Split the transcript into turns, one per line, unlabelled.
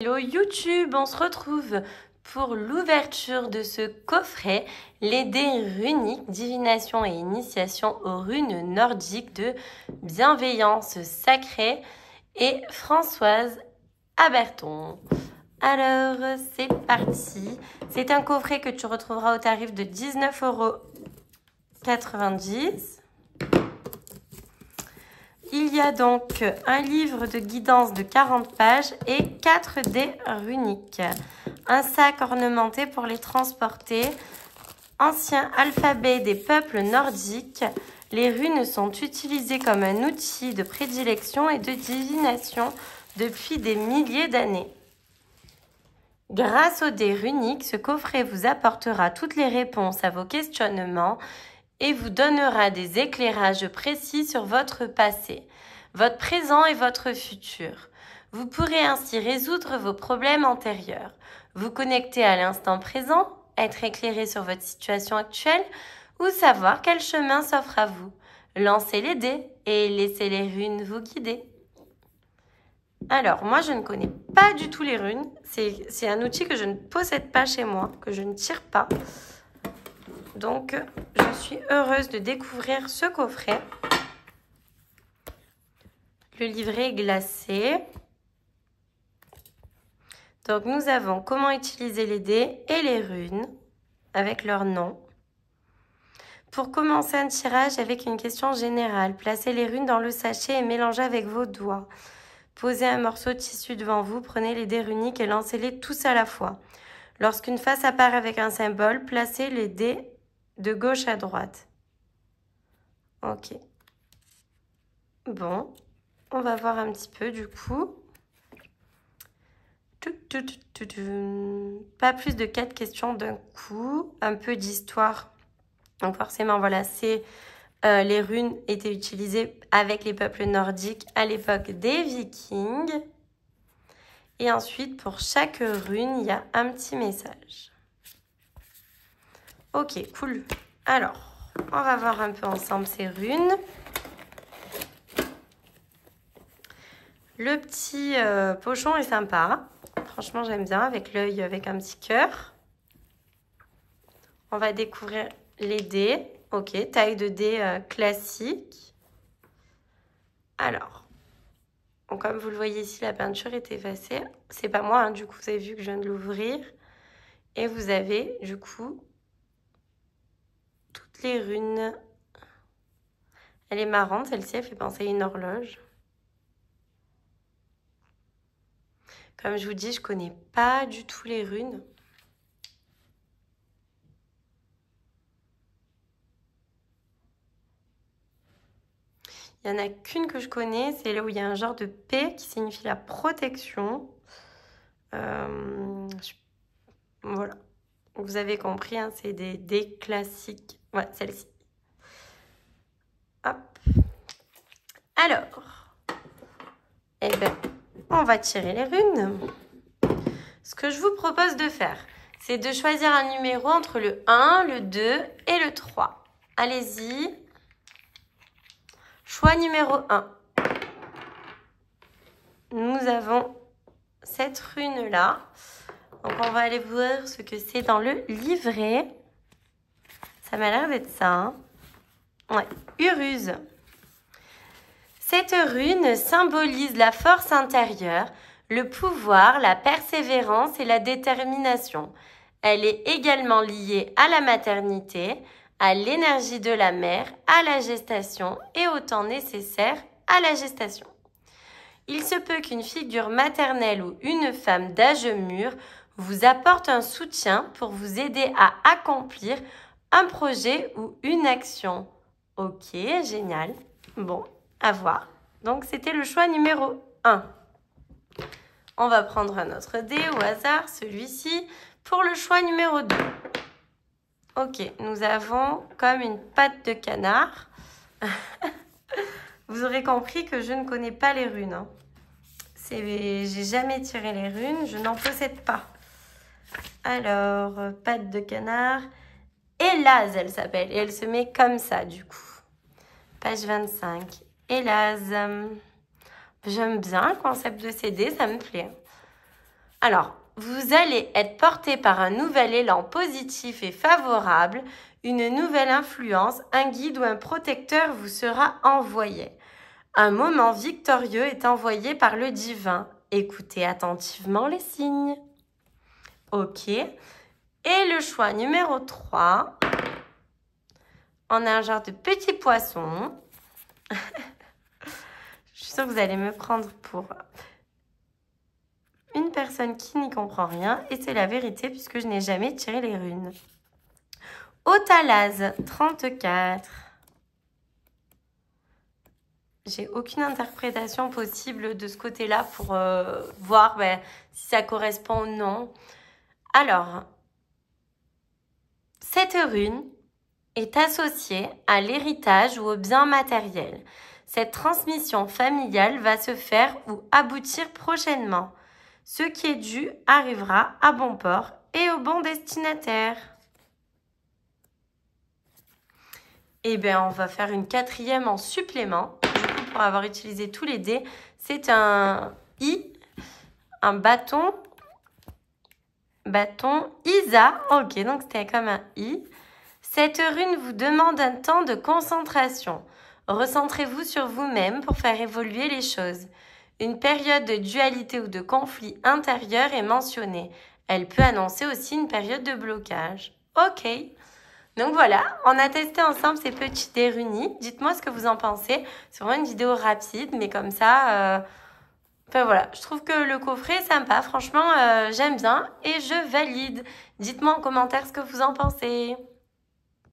Hello YouTube, on se retrouve pour l'ouverture de ce coffret, les dés runiques, divination et initiation aux runes nordiques de bienveillance sacrée et Françoise Aberton. Alors, c'est parti. C'est un coffret que tu retrouveras au tarif de 19,90 €. Il y a donc un livre de guidance de 40 pages et 4 dés runiques. Un sac ornementé pour les transporter. Ancien alphabet des peuples nordiques. Les runes sont utilisées comme un outil de prédilection et de divination depuis des milliers d'années. Grâce aux dés runiques, ce coffret vous apportera toutes les réponses à vos questionnements et vous donnera des éclairages précis sur votre passé, votre présent et votre futur. Vous pourrez ainsi résoudre vos problèmes antérieurs, vous connecter à l'instant présent, être éclairé sur votre situation actuelle ou savoir quel chemin s'offre à vous. Lancez les dés et laissez les runes vous guider. Alors, moi, je ne connais pas du tout les runes. C'est un outil que je ne possède pas chez moi, que je ne tire pas. Donc, je suis heureuse de découvrir ce coffret. Le livret est glacé. Donc, nous avons comment utiliser les dés et les runes avec leur nom. Pour commencer un tirage avec une question générale, placez les runes dans le sachet et mélangez avec vos doigts. Posez un morceau de tissu devant vous, prenez les dés runiques et lancez-les tous à la fois. Lorsqu'une face apparaît avec un symbole, placez les dés de gauche à droite. Ok. Bon, on va voir un petit peu du coup. Pas plus de 4 questions d'un coup. Un peu d'histoire. Donc forcément, voilà, les runes étaient utilisées avec les peuples nordiques à l'époque des Vikings. Et ensuite, pour chaque rune, il y a un petit message. Ok, cool. Alors, on va voir un peu ensemble ces runes. Le petit pochon est sympa. Franchement, j'aime bien avec l'œil avec un petit cœur. On va découvrir les dés. Ok, taille de dés classique. Alors, comme vous le voyez ici, la peinture est effacée. C'est pas moi, hein, du coup, vous avez vu que je viens de l'ouvrir. Et vous avez, du coup, toutes les runes. Elle est marrante, celle-ci, elle fait penser à une horloge. Comme je vous dis, je connais pas du tout les runes. Il n'y en a qu'une que je connais, c'est là où il y a un genre de P qui signifie la protection. Voilà. Vous avez compris, hein, c'est des dés classiques. Ouais, celle-ci. Hop. Alors, eh ben, on va tirer les runes. Ce que je vous propose de faire, c'est de choisir un numéro entre le 1, le 2 et le 3. Allez-y. Choix numéro 1. Nous avons cette rune-là. Donc, on va aller voir ce que c'est dans le livret. Ça m'a l'air d'être ça. Hein, ouais, Uruz. Cette rune symbolise la force intérieure, le pouvoir, la persévérance et la détermination. Elle est également liée à la maternité, à l'énergie de la mère, à la gestation et au temps nécessaire à la gestation. Il se peut qu'une figure maternelle ou une femme d'âge mûr vous apporte un soutien pour vous aider à accomplir un projet ou une action. Ok, génial. Bon, à voir. Donc, c'était le choix numéro 1. On va prendre un autre dé au hasard, celui-ci, pour le choix numéro 2. Ok, nous avons comme une patte de canard. Vous aurez compris que je ne connais pas les runes. Hein. J'ai jamais tiré les runes, je n'en possède pas. Alors, patte de canard. Élase, elle s'appelle. Et elle se met comme ça, du coup. Page 25. Élase. J'aime bien le concept de ces dés, ça me plaît. Alors, vous allez être porté par un nouvel élan positif et favorable, une nouvelle influence, un guide ou un protecteur vous sera envoyé. Un moment victorieux est envoyé par le divin. Écoutez attentivement les signes. Ok. Et le choix numéro 3. On a un genre de petit poisson. Je suis sûre que vous allez me prendre pour une personne qui n'y comprend rien. Et c'est la vérité puisque je n'ai jamais tiré les runes. Otalaz, 34. J'ai aucune interprétation possible de ce côté-là pour voir si ça correspond ou non. Alors, cette rune est associée à l'héritage ou au bien matériel. Cette transmission familiale va se faire ou aboutir prochainement. Ce qui est dû arrivera à bon port et au bon destinataire. Eh bien, on va faire une 4e en supplément. Du coup, pour avoir utilisé tous les dés, c'est un I, un bâton. Bâton Isa. Ok, donc c'était comme un I. Cette rune vous demande un temps de concentration. Recentrez-vous sur vous-même pour faire évoluer les choses. Une période de dualité ou de conflit intérieur est mentionnée. Elle peut annoncer aussi une période de blocage. Ok. Donc voilà, on a testé ensemble ces petits dés runis. Dites-moi ce que vous en pensez. C'est vraiment une vidéo rapide, mais comme ça... Enfin voilà, je trouve que le coffret est sympa. Franchement, j'aime bien et je valide. Dites-moi en commentaire ce que vous en pensez.